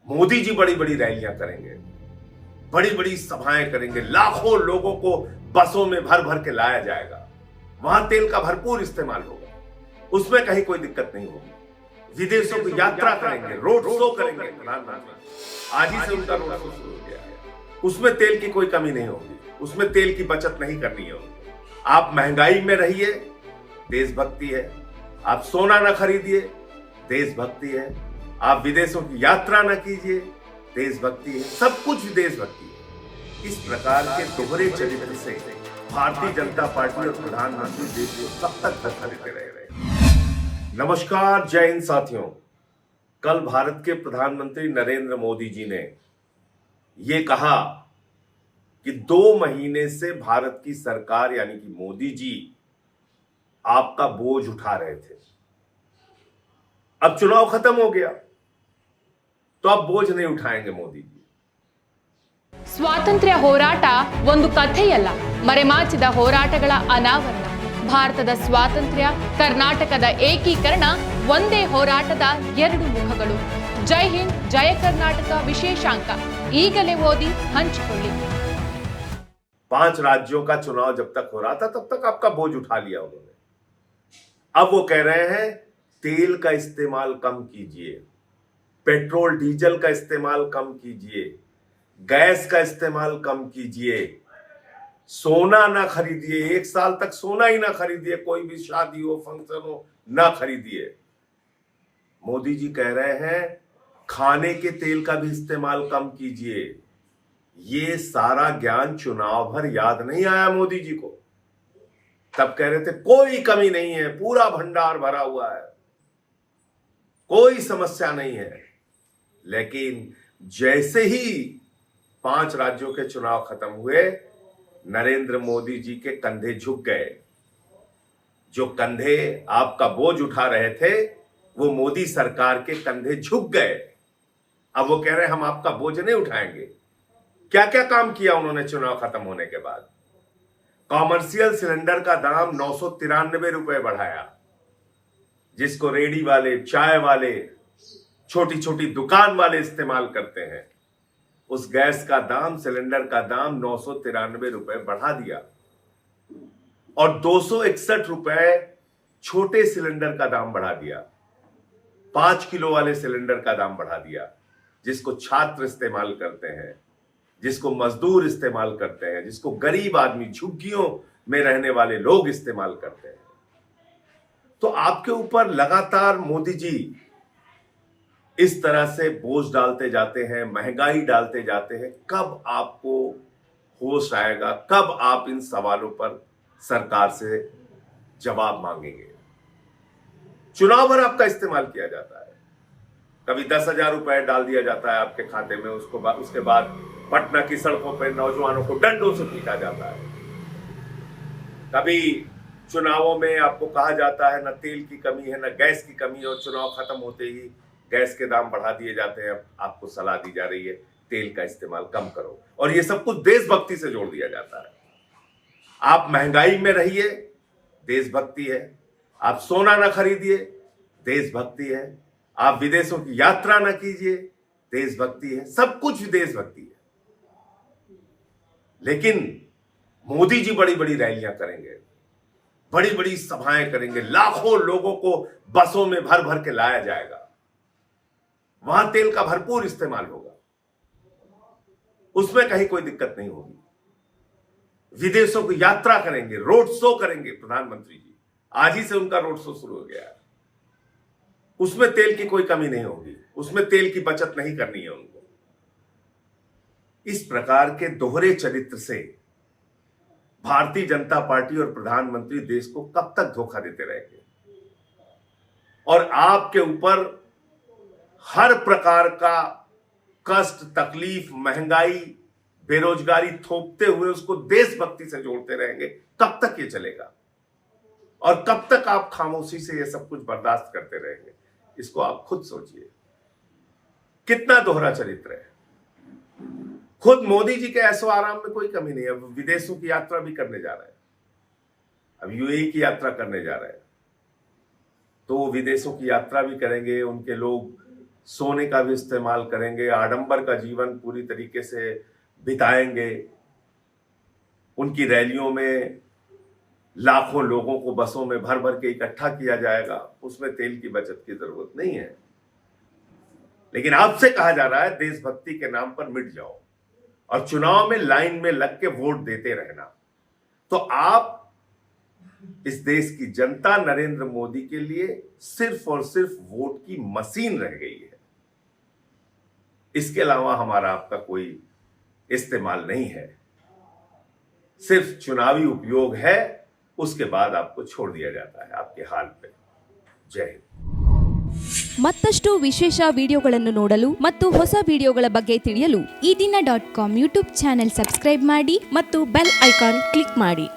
मोदी जी बड़ी बड़ी रैलियां करेंगे, बड़ी बड़ी सभाएं करेंगे, लाखों लोगों को बसों में भर भर के लाया जाएगा, वहां तेल का भरपूर इस्तेमाल होगा, उसमें कहीं कोई दिक्कत नहीं होगी। विदेशों की यात्रा करेंगे, रोड शो करेंगे प्रधानमंत्री, आज ही से उनका रोड शो शुरू हो गया है, उसमें तेल की कोई कमी नहीं होगी, उसमें तेल की बचत नहीं करनी होगी। आप महंगाई में रहिए, देशभक्ति है। आप सोना ना खरीदिए, देशभक्ति है। आप विदेशों की यात्रा ना कीजिए, देशभक्ति है। सब कुछ देशभक्ति है। इस प्रकार के दोहरे चरित्र से भारतीय जनता पार्टी और प्रधानमंत्री देश को कब तक धोखा देते रहे। नमस्कार, जय हिंद साथियों। कल भारत के प्रधानमंत्री नरेंद्र मोदी जी ने ये कहा कि 2 महीने से भारत की सरकार यानी कि मोदी जी आपका बोझ उठा रहे थे। अब चुनाव खत्म हो गया तो अब बोझ नहीं उठाएंगे मोदी जी। ಸ್ವಾತಂತ್ರ್ಯ ಹೋರಾಟ ಒಂದು ಕಥೆಯಲ್ಲ, ಮರೆಮಾಚಿದ ಹೋರಾಟಗಳ ಅನಾವರಣ. ಭಾರತದ ಸ್ವಾತಂತ್ರ್ಯ, ಕರ್ನಾಟಕದ ಏಕೀಕರಣ ಒಂದೇ ಹೋರಾಟದ 2 ಮುಖಗಳು. ಜೈ ಹಿಂದ್, ಜಯ ಕರ್ನಾಟಕ ವಿಶೇಷಾಂಕ ಈಗಲೇ ಓದಿ ಹಂಚಿಕೊಳ್ಳಿ. 5 राज्यों का चुनाव जब तक हो रहा था तब तक आपका बोझ उठा लिया उन्होंने। अब वो कह रहे हैं तेल का इस्तेमाल कम कीजिए, पेट्रोल डीजल का इस्तेमाल कम कीजिए, गैस का इस्तेमाल कम कीजिए, सोना ना खरीदिए, 1 साल तक सोना ही ना खरीदिए, कोई भी शादी हो, फंक्शन हो, ना खरीदिए। मोदी जी कह रहे हैं खाने के तेल का भी इस्तेमाल कम कीजिए। ये सारा ज्ञान चुनाव भर याद नहीं आया मोदी जी को। तब कह रहे थे कोई कमी नहीं है, पूरा भंडार भरा हुआ है, कोई समस्या नहीं है। लेकिन जैसे ही 5 राज्यों के चुनाव खत्म हुए, नरेंद्र मोदी जी के कंधे झुक गए। जो कंधे आपका बोझ उठा रहे थे वो मोदी सरकार के कंधे झुक गए। अब वो कह रहे हैं हम आपका बोझ नहीं उठाएंगे। क्या क्या काम किया उन्होंने चुनाव खत्म होने के बाद? कॉमर्शियल सिलेंडर का दाम 993 रुपए बढ़ाया, जिसको रेडी वाले, चाय वाले, छोटी छोटी दुकान वाले इस्तेमाल करते हैं। उस गैस का दाम, सिलेंडर का दाम 993 रुपए बढ़ा दिया और 261 रुपए छोटे सिलेंडर का दाम बढ़ा दिया। 5 किलो वाले सिलेंडर का दाम बढ़ा दिया, जिसको छात्र इस्तेमाल करते हैं, जिसको मजदूर इस्तेमाल करते हैं, जिसको गरीब आदमी, झुग्गियों में रहने वाले लोग इस्तेमाल करते हैं। तो आपके ऊपर लगातार मोदी जी इस तरह से बोझ डालते जाते हैं, महंगाई डालते जाते हैं। कब आपको होश आएगा? कब आप इन सवालों पर सरकार से जवाब मांगेंगे? चुनाव भर आपका इस्तेमाल किया जाता है। कभी 10,000 रुपए डाल दिया जाता है आपके खाते में, उसके बाद पटना की सड़कों पर नौजवानों को डंडों से पीटा जाता है। कभी चुनावों में आपको कहा जाता है न तेल की कमी है, न गैस की कमी है, और चुनाव खत्म होते ही गैस के दाम बढ़ा दिए जाते हैं। आपको सलाह दी जा रही है तेल का इस्तेमाल कम करो, और ये सब कुछ देशभक्ति से जोड़ दिया जाता है। आप महंगाई में रहिए, देशभक्ति है। आप सोना ना खरीदिए, देशभक्ति है। आप विदेशों की यात्रा ना कीजिए, देशभक्ति है। सब कुछ देशभक्ति है। लेकिन मोदी जी बड़ी बड़ी रैलियां करेंगे, बड़ी बड़ी सभाएं करेंगे, लाखों लोगों को बसों में भर भर के लाया जाएगा, वहां तेल का भरपूर इस्तेमाल होगा, उसमें कहीं कोई दिक्कत नहीं होगी। विदेशों की यात्रा करेंगे, रोड शो करेंगे प्रधानमंत्री जी, आज ही से उनका रोड शो शुरू हो गया है। उसमें तेल की कोई कमी नहीं होगी, उसमें तेल की बचत नहीं करनी है उनको। इस प्रकार के दोहरे चरित्र से भारतीय जनता पार्टी और प्रधानमंत्री देश को कब तक धोखा देते रहेंगे? और आपके ऊपर हर प्रकार का कष्ट, तकलीफ, महंगाई, बेरोजगारी थोपते हुए उसको देशभक्ति से जोड़ते रहेंगे। कब तक ये चलेगा? और कब तक आप खामोशी से ये सब कुछ बर्दाश्त करते रहेंगे? इसको आप खुद सोचिए। कितना दोहरा चरित्र है। खुद मोदी जी के ऐशो आराम में कोई कमी नहीं है। अब विदेशों की यात्रा भी करने जा रहे हैं, अब यूएई की यात्रा करने जा रहे हैं, तो विदेशों की यात्रा भी करेंगे। उनके लोग सोने का भी इस्तेमाल करेंगे, आडंबर का जीवन पूरी तरीके से बिताएंगे। उनकी रैलियों में लाखों लोगों को बसों में भर भर के इकट्ठा किया जाएगा, उसमें तेल की बचत की जरूरत नहीं है। लेकिन आपसे कहा जा रहा है देशभक्ति के नाम पर मिट जाओ और चुनाव में लाइन में लग के वोट देते रहना। तो आप इस देश की जनता नरेंद्र मोदी के लिए सिर्फ और सिर्फ वोट की मशीन रह गई है। इसके अलावा हमारा आपका कोई इस्तेमाल नहीं है, सिर्फ चुनावी उपयोग है, उसके बाद आपको छोड़ दिया जाता है आपके हाल पे। जय हिंद। ಮತ್ತಷ್ಟು ವಿಶೇಷ ವಿಡಿಯೋಗಳನ್ನು ನೋಡಲು ಮತ್ತು ಹೊಸ ವಿಡಿಯೋಗಳ ಬಗ್ಗೆ ತಿಳಿಯಲು ಈ ದಿನ .com ಯೂಟ್ಯೂಬ್ ಚಾನೆಲ್ ಸಬ್ಸ್ಕ್ರೈಬ್ ಮಾಡಿ ಮತ್ತು ಬೆಲ್ ಐಕಾನ್ ಕ್ಲಿಕ್ ಮಾಡಿ.